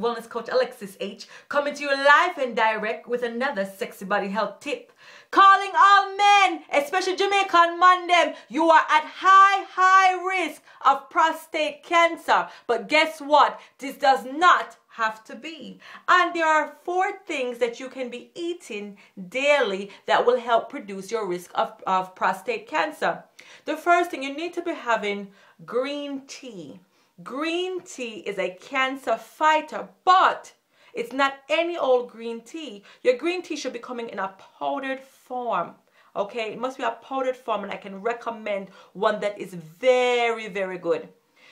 wellness coach Alexis H, coming to you live and direct with another sexy body health tip. Calling all men, especially Jamaican man them, you are at high risk of prostate cancer. But guess what? This does not have to be. And there are 4 things that you can be eating daily that will help reduce your risk of prostate cancer. The first thing, you need to be having green tea. Green tea is a cancer fighter, but it's not any old green tea. Your green tea should be coming in a powdered form. Okay, it must be a powdered form, and I can recommend one that is very good.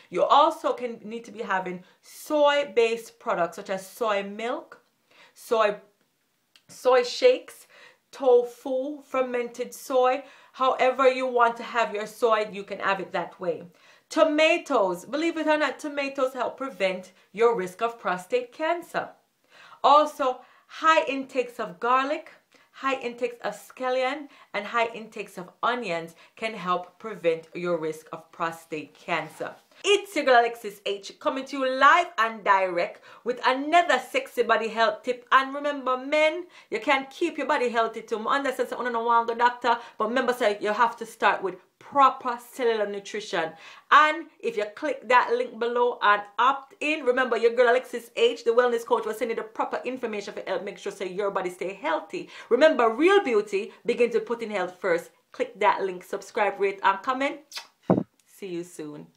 You also need to be having soy-based products such as soy milk, soy shakes, tofu, fermented soy. However you want to have your soy, you can have it that way. Tomatoes, believe it or not, tomatoes help prevent your risk of prostate cancer. Also, high intakes of garlic, high intakes of scallion, and high intakes of onions can help prevent your risk of prostate cancer. It's your girl Alexis H, coming to you live and direct with another sexy body health tip. And remember, men, you can keep your body healthy too. I understand that you don't want to go doctor, but remember, so you have to start with proper cellular nutrition. And if you click that link below and opt in, remember, your girl Alexis H, the wellness coach, will send you the proper information to help make sure so your body stay healthy. Remember, real beauty begins with putting health first. Click that link, subscribe, rate, and comment. See you soon.